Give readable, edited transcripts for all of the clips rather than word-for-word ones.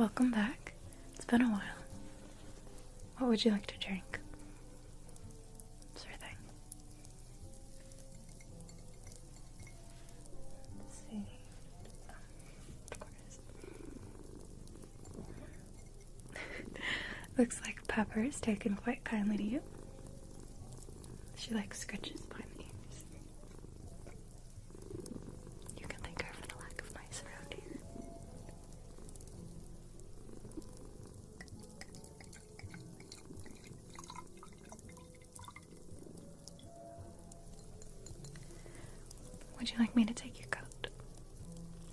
welcome back. It's been a while. What would you like to drink? Sure thing. Let's see. Of course. Looks like Pepper is taken quite kindly to you. She likes scritches behind the ears. You can thank her for the lack of mice around here. Would you like me to take your coat?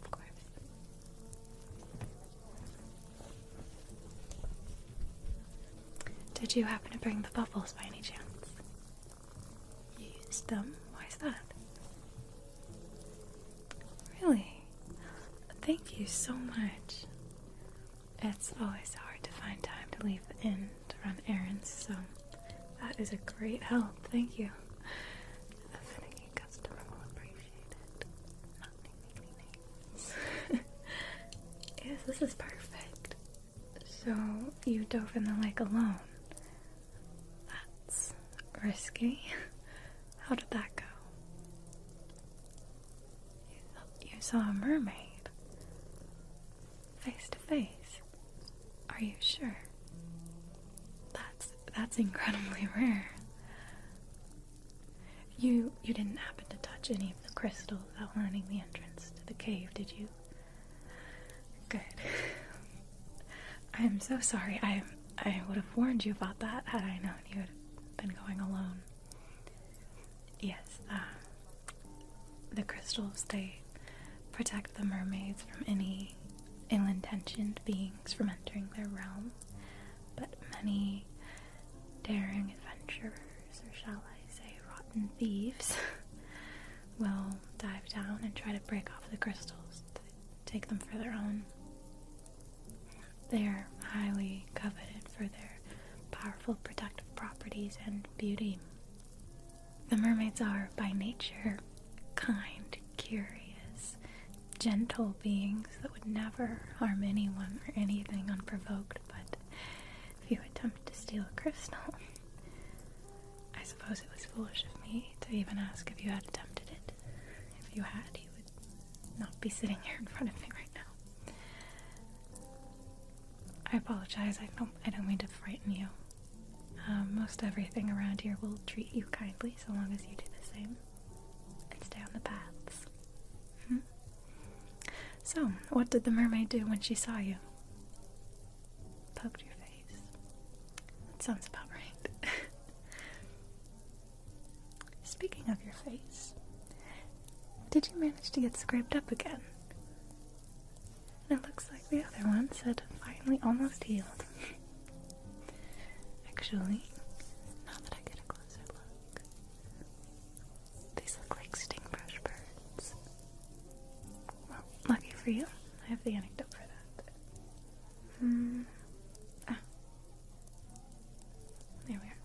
Of course. Did you happen to bring the bubbles by any chance? You used them? Why is that? Really? Thank you so much. It's always hard to find time to leave the inn to run errands, so that is a great help. Thank you. A finicky customer will appreciate it. Not naming names. Yes, this is perfect. So, you dove in the lake alone. That's risky. How did that go? You saw a mermaid? Face to face? Are you sure? That's incredibly rare. You didn't happen to touch any of the crystals outlining the entrance to the cave, did you? Good. I am so sorry. I would have warned you about that had I known you had been going alone. Yes, the crystals, they protect the mermaids from any ill-intentioned beings from entering their realm, but many daring adventurers, or shall I say rotten thieves, will dive down and try to break off the crystals to take them for their own. They are highly coveted for their powerful protective properties and beauty. The mermaids are, by nature, kind, curious, gentle beings that would never harm anyone or anything unprovoked, but if you attempt to steal a crystal, I suppose it was foolish of me to even ask if you had attempted it. If you had, you would not be sitting here in front of me right now. I apologize, I don't mean to frighten you. Most everything around here will treat you kindly so long as you do the same and stay on the paths. So, what did the mermaid do when she saw you? Poked your face. That sounds about right. Speaking of your face, did you manage to get scraped up again? And it looks like the other ones had finally almost healed. Actually, now that I get a closer look, these look like sting brush birds. Well, lucky for you, I have the antidote for that. There we are.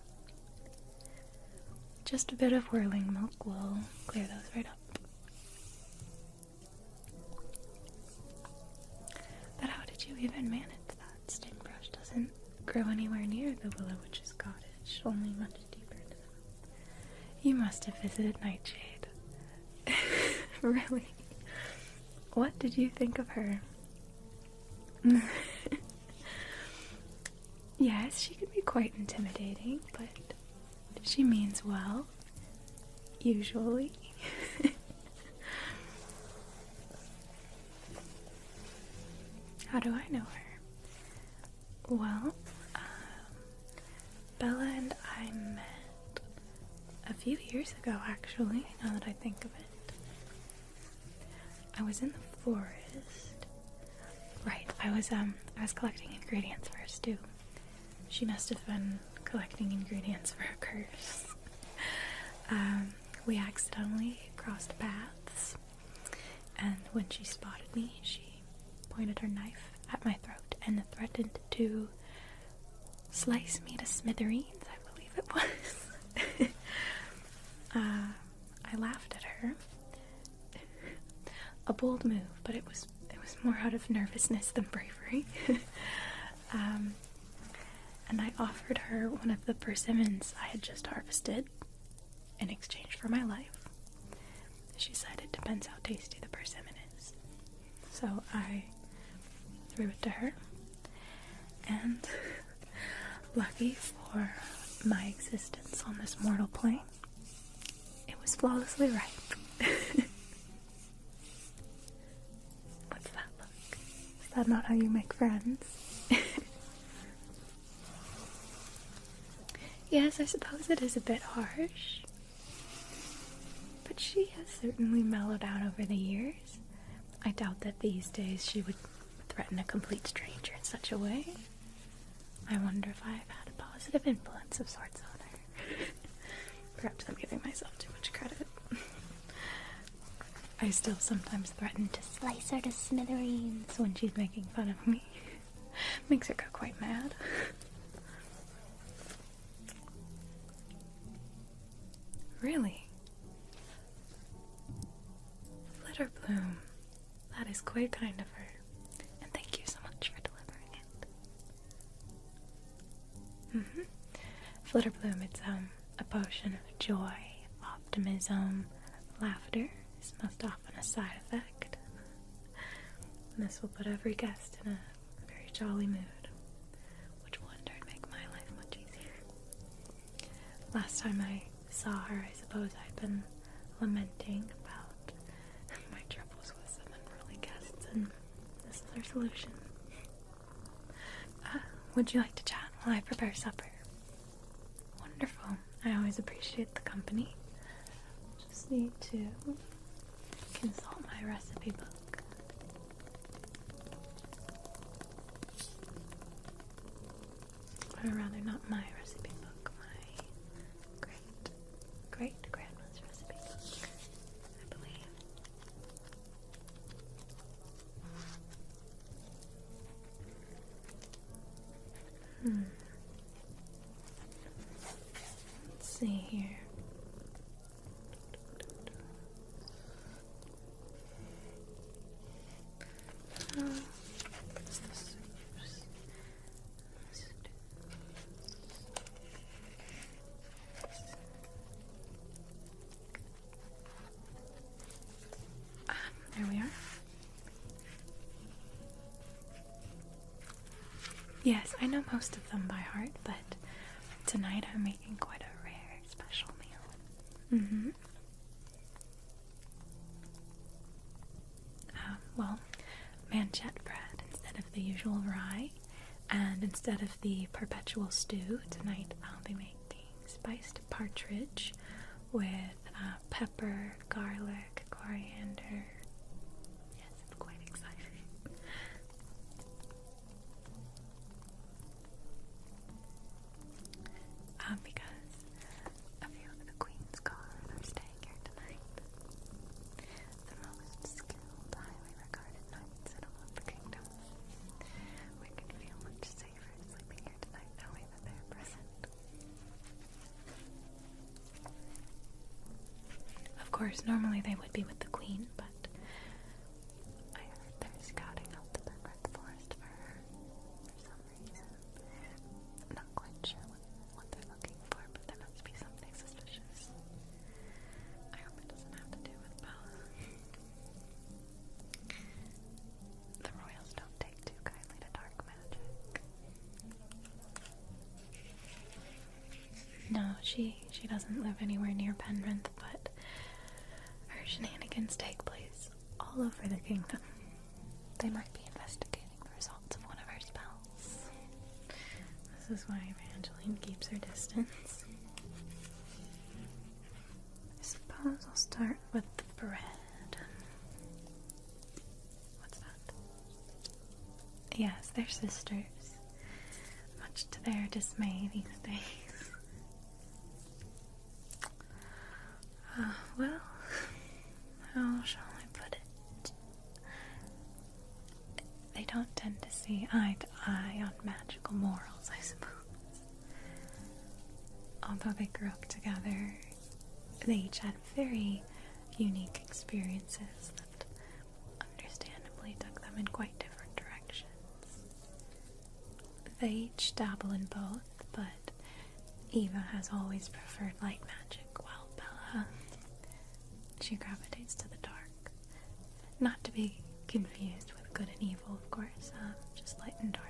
Just a bit of whirling milk will clear those right up. But how did you even manage that? Sting brush doesn't grow anywhere near the Willow Witch's cottage, only much deeper into them. You must have visited Nightshade. Really? What did you think of her? Yes, she can be quite intimidating, but she means well, usually. How do I know her? Well, Bella and I met a few years ago, actually, now that I think of it. I was in the forest. Right, I was collecting ingredients for a stew. She must have been collecting ingredients for a curse. We accidentally crossed paths, and when she spotted me, she pointed her knife at my throat and threatened to slice me to smithereens, I believe it was. I laughed at her. A bold move, but it was was more out of nervousness than bravery. And I offered her one of the persimmons I had just harvested in exchange for my life. She said it depends how tasty the persimmon is. So I threw it to her, and lucky for my existence on this mortal plane, it was flawlessly ripe. What's that look? Is that not how you make friends? Yes, I suppose it is a bit harsh, but she has certainly mellowed out over the years. I doubt that these days she would threaten a complete stranger in such a way. I wonder if I've had a positive influence of sorts on her. Perhaps I'm giving myself too much credit. I still sometimes threaten to slice her to smithereens when she's making fun of me. Makes her go quite mad. Really? Flitterbloom. That is quite kind of her. And thank you so much for delivering it. Flitterbloom, it's a potion of joy, optimism, laughter is most often a side effect. And this will put every guest in a very jolly mood, which will in turn make my life much easier. Last time I saw her, I suppose I'd been lamenting about my troubles with some unruly guests, and this is our solution. Would you like to chat while I prepare supper? Wonderful. I always appreciate the company. Just need to consult my recipe book. Or rather, not my recipe book, my great-grandma's recipe book, I believe. Let's see here. There we are. Yes, I know most of them by heart, but tonight I'm making quite a rare, special meal. Well, manchette bread instead of the usual rye, and instead of the perpetual stew, tonight I'll be making spiced partridge with pepper, garlic, coriander. Yes, it's quite exciting. Because a few of the Queen's Guard are staying here tonight. The most skilled, highly regarded knights in all of the kingdom. We can feel much safer sleeping here tonight knowing that they're present. Of course, normally they would be with the Queen, but I heard they're scouting out the Babblebrook forest for her for some reason. I'm not quite sure what they're looking for, but there must be something suspicious. I hope it doesn't have to do with Bella. The royals don't take too kindly to dark magic. No, she doesn't live anywhere near Penrith, but her shenanigans take place all over the kingdom. They might be investigating the results of one of her spells. This is why Evangeline keeps her distance. I suppose I'll start with the bread. What's that? Yes, they're sisters. Much to their dismay these days. Well, how shall I put it? They don't tend to see eye to eye on magical morals, I suppose. Although they grew up together, they each had very unique experiences that understandably took them them in quite different directions. They each dabble in both, but Eva has always preferred light magic, while Bella, she gravitates to the dark. Not to be confused with good and evil, of course, just light and dark.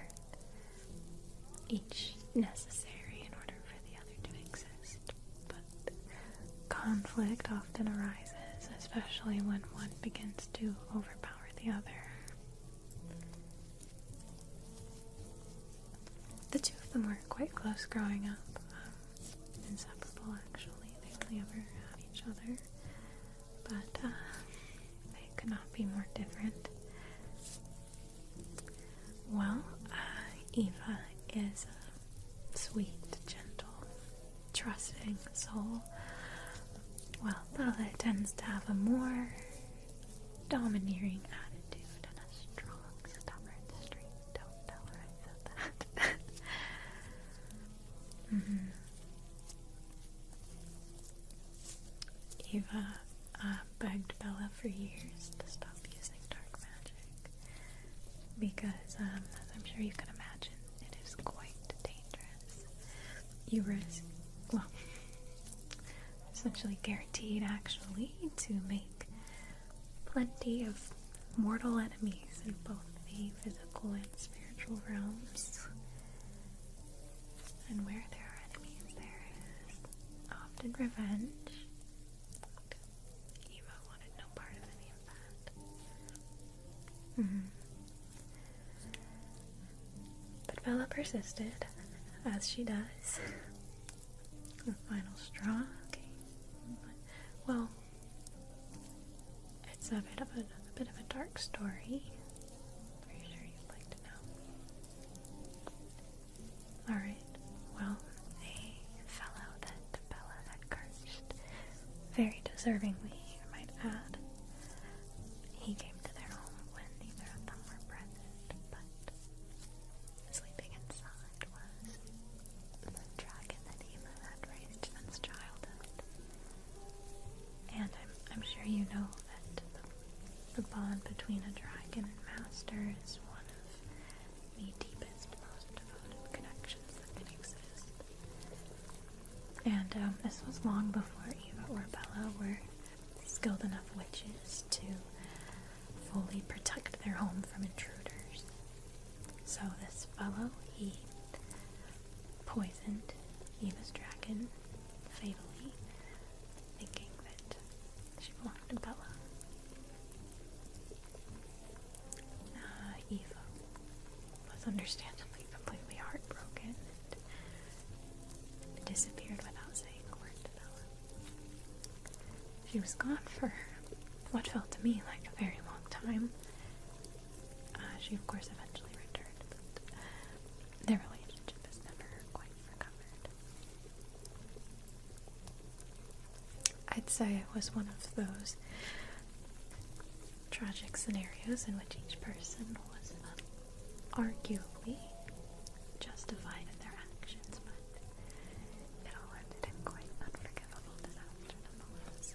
Each necessary in order for the other to exist, but conflict often arises, especially when one begins to overpower the other. The two of them were quite close growing up, inseparable actually. They only ever had each other, but they could not be more different. Well, Eva is a sweet, gentle, trusting soul, while Bella tends to have a more domineering attitude and a strong, stubborn streak. Don't tell her I said that. Eva begged Bella for years to stop using dark magic because, as I'm sure you can imagine, it is quite dangerous. You risk, well, essentially guaranteed actually to make plenty of mortal enemies in both the physical and spiritual realms. And where there are enemies, there is often revenge. Eva wanted no part of any of that. But Bella persisted, as she does. The final straw came. Well, it's a bit of a dark story. Are you sure you'd like to know? Alright. Well, a fellow that Bella had cursed, very deservingly, you might add, he came to their home when neither of them were present, but sleeping inside was the dragon that Eva had raised since childhood. And I'm sure you know that the bond between a dragon and master is one of the deepest, most devoted connections that can exist. And this was long before Eva or Bella were skilled enough witches to fully protect their home from intruders. So this fellow, he poisoned Eva's dragon fatally, thinking that she belonged to Bella. Eva was understandably completely heartbroken and disappeared without saying a word to Bella. She was gone for what felt to me like a very long time. She of course eventually returned, but their relationship is never quite recovered. I'd say it was one of those tragic scenarios in which each person was arguably justified in their actions, but it all ended in quite unforgivable disaster nonetheless.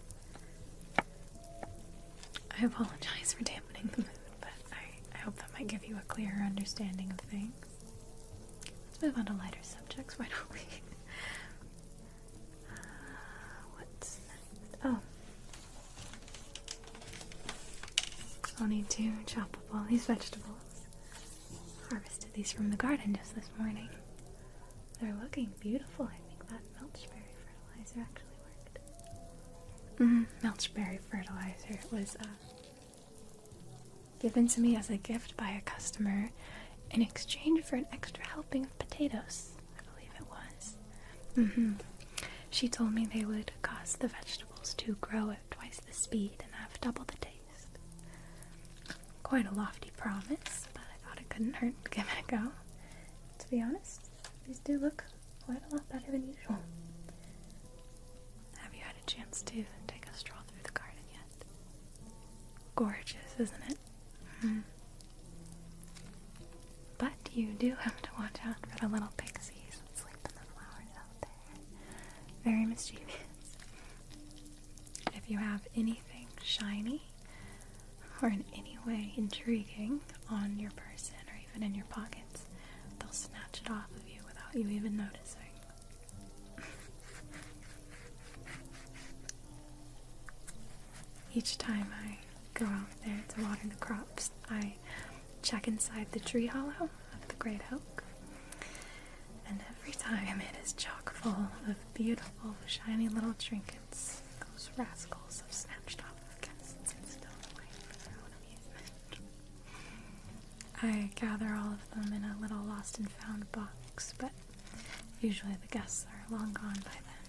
I apologize for dampening the mood, but I hope that might give you a clearer understanding of things. Let's move on to lighter subjects, why don't we? What's next? Oh. I'll need to chop up all these vegetables. Harvested these from the garden just this morning. They're looking beautiful. I think that Melchberry fertilizer actually worked. Melchberry fertilizer. It was given to me as a gift by a customer in exchange for an extra helping of potatoes, I believe it was. She told me they would cause the vegetables to grow at twice the speed and have double the taste. Quite a lofty promise, but I thought it couldn't hurt to give it a go. To be honest, these do look quite a lot better than usual. Have you had a chance to take a stroll through the garden yet? Gorgeous, isn't it? But you do have to watch out for the little pixies that sleep in the flowers out there. Very mischievous. If you have anything shiny or in any way intriguing on your person or even in your pockets, they'll snatch it off of you without you even noticing. Each time I go out there to water the crops, I check inside the tree hollow of the great oak, and every time it is chock full of beautiful, shiny little trinkets those rascals have snatched off of guests and stolen away for their own amusement. I gather all of them in a little lost and found box, but usually the guests are long gone by then.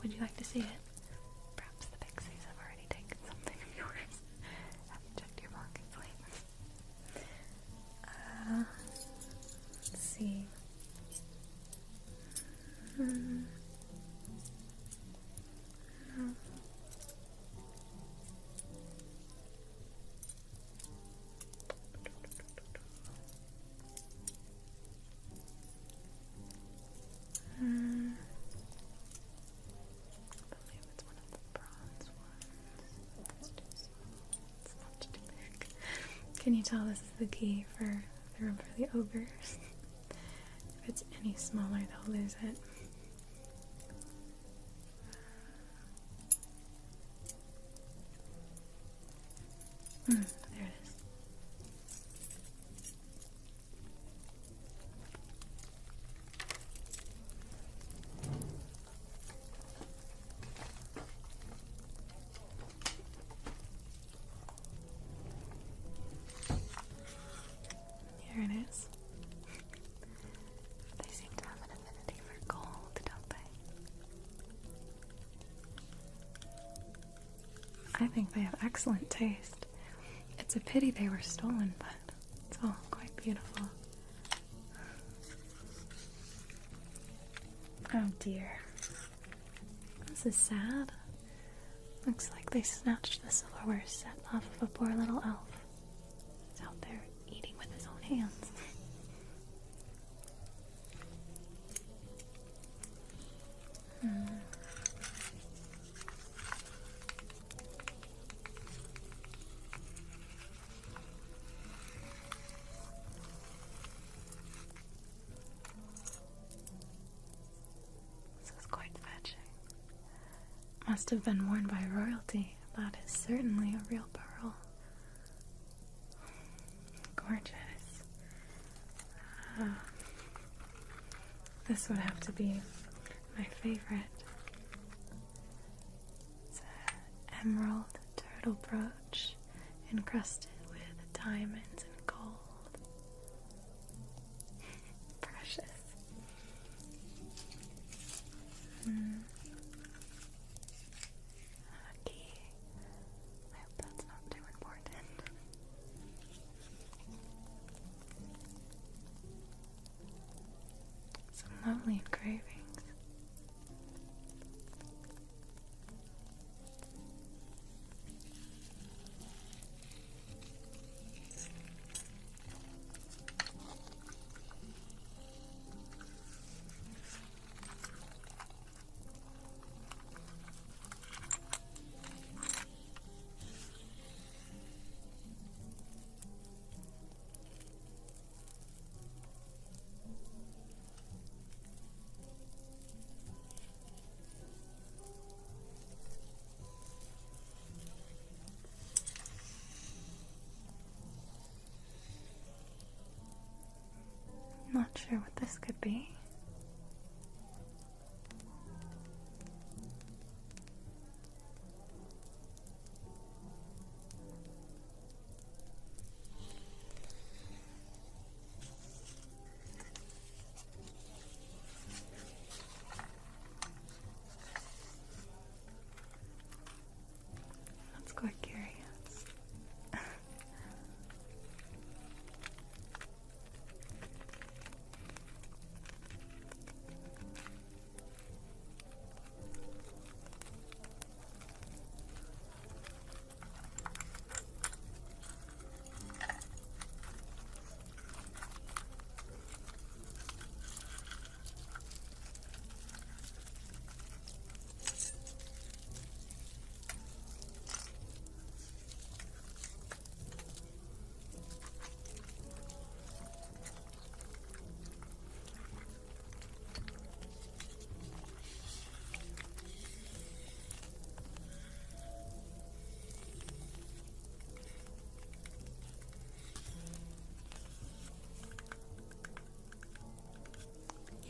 Would you like to see it? Perhaps the pixies have already taken something of yours. Haven't checked your pockets lately. Let's see. No. I believe it's one of the bronze ones. That's too small. It's not too big. Can you tell this is the key for the room for the ogres? If it's any smaller, they'll lose it. There it is. Here it is. They seem to have an affinity for gold, don't they? I think they have excellent taste. It's a pity they were stolen, but it's all quite beautiful. Oh dear. This is sad. Looks like they snatched the silverware set off of a poor little elf. He's out there eating with his own hands. This is quite fetching. Must have been worn by royalty. That is certainly a real pearl. Gorgeous. This would have to be my favorite. It's an emerald turtle brooch encrusted with diamonds and gold. Precious. A key. I hope that's not too important. Some lovely engravings. Not sure what this could be. That's quite curious.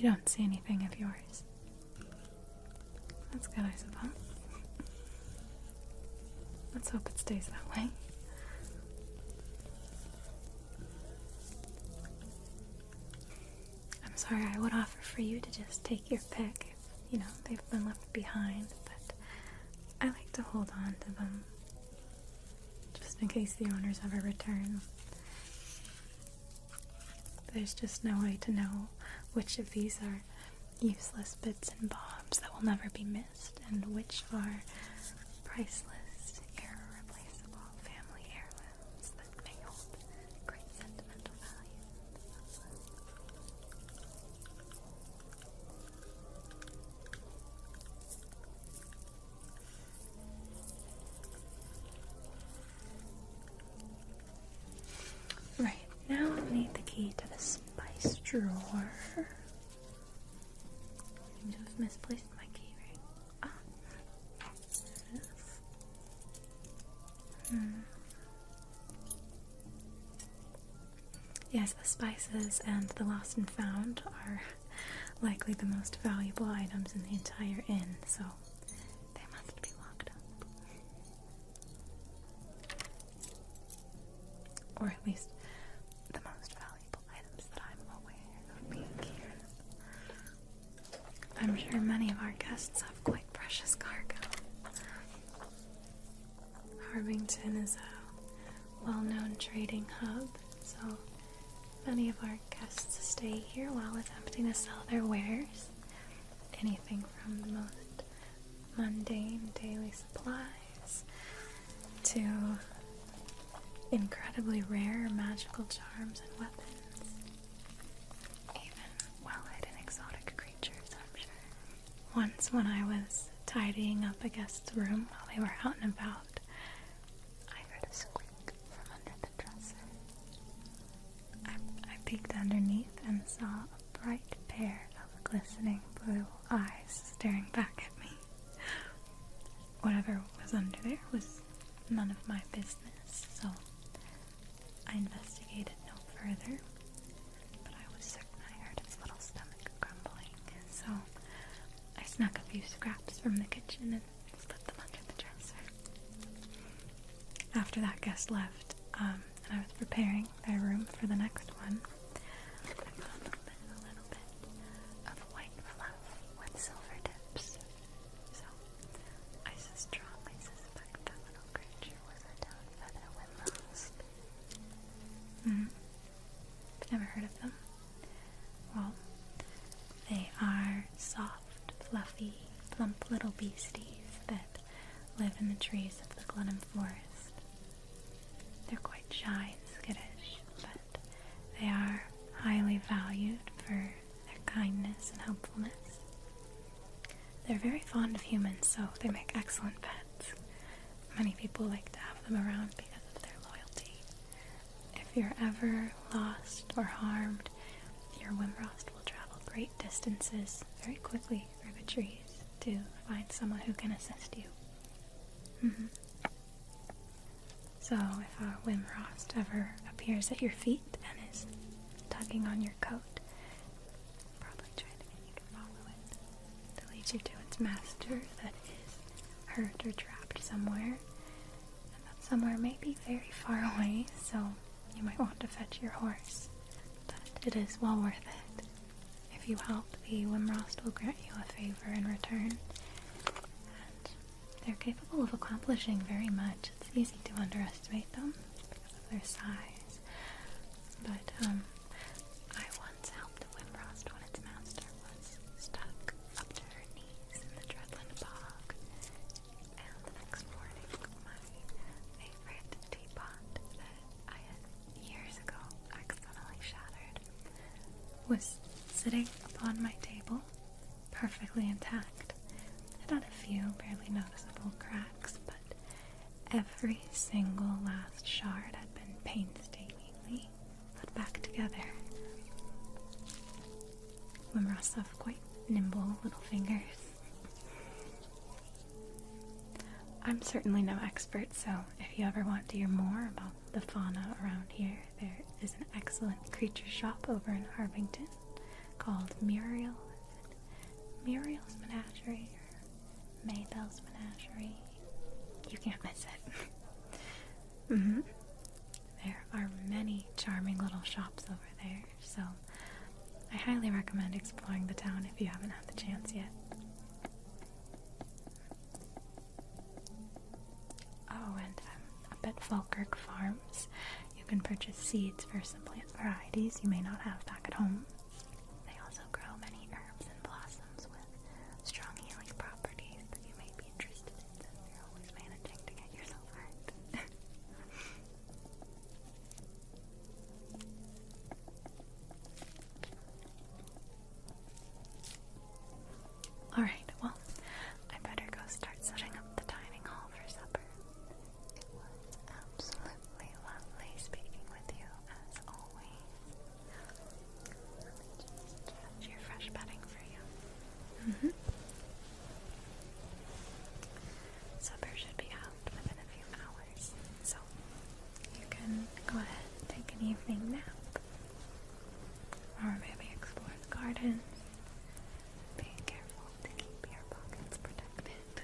You don't see anything of yours. That's good, I suppose. Let's hope it stays that way. I'm sorry, I would offer for you to just take your pick if, they've been left behind, but I like to hold on to them just in case the owners ever return. There's just no way to know which of these are useless bits and bobs that will never be missed, and which are priceless, irreplaceable family heirlooms that may hold great sentimental value. Right, now I need the key to the spice drawer. I seem to have misplaced my key ring. Ah, there it is. Yes, the spices and the lost and found are likely the most valuable items in the entire inn, so they must be locked up. Or at least the most valuable items that I'm aware of being here. I'm sure many of our guests have quite precious cargo. Harbington is a well-known trading hub, so many of our guests stay here while attempting to sell their wares. Anything from the most mundane daily supplies to incredibly rare magical charms and weapons. Even well-hidden exotic creatures, I'm sure. Once when I was tidying up a guest's room while they were out and about, I heard a squeak from under the dresser. I peeked underneath and saw a bright pair of glistening blue eyes staring back at me. Whatever was under there was none of my business, so I investigated no further, but I was certain I heard its little stomach grumbling, so I snuck a few scraps from the kitchen and slipped them under the dresser. After that guest left, and I was preparing their room for the next one, I found a little bit of white fluff with silver tips. So I strongly suspect that little creature was a down feather windlost. Never heard of them? Well, they are soft, fluffy, plump little beasties that live in the trees of the Glenham Forest. They're quite shy and skittish, but they are highly valued for their kindness and helpfulness. They're very fond of humans, so they make excellent pets. Many people like to have them around because of their loyalty. If you're ever lost or harmed, your Wimrost will travel great distances very quickly through the trees to find someone who can assist you. So if a Wimrost ever appears at your feet and is tugging on your coat, probably trying to get you to follow it to lead you to its master that is hurt or trapped somewhere, and that somewhere may be very far away, so you might want to fetch your horse, but it is well worth it. If you help, the Wimrost will grant you a favor in return, and they're capable of accomplishing very much. It's easy to underestimate them because of their size, but I once helped a Wimrost when its master was stuck up to her knees in the Dreadland Bog, and the next morning my favorite teapot that I had years ago accidentally shattered was sitting upon my table, perfectly intact. It had a few barely noticeable cracks, but every single last shard had been painstakingly put back together. Wimrosts have quite nimble little fingers. I'm certainly no expert, so if you ever want to hear more about the fauna around here, there is an excellent creature shop over in Harbington called Muriel's Menagerie or Maybelle's Menagerie. You can't miss it. There are many charming little shops over there, so I highly recommend exploring the town if you haven't had the chance yet. Oh, and up at Falkirk Farms, you can purchase seeds for some plant varieties you may not have back at home. They also grow many herbs and blossoms with strong healing properties that you may be interested in since you're always managing to get yourself hurt. Alright, well, I better go start setting up the dining hall for supper. It was absolutely lovely speaking with you, as always. Let me just judge your fresh bedding for you. Supper should be out within a few hours, so you can go ahead and take an evening nap. Or maybe explore the gardens. Be careful to keep your pockets protected.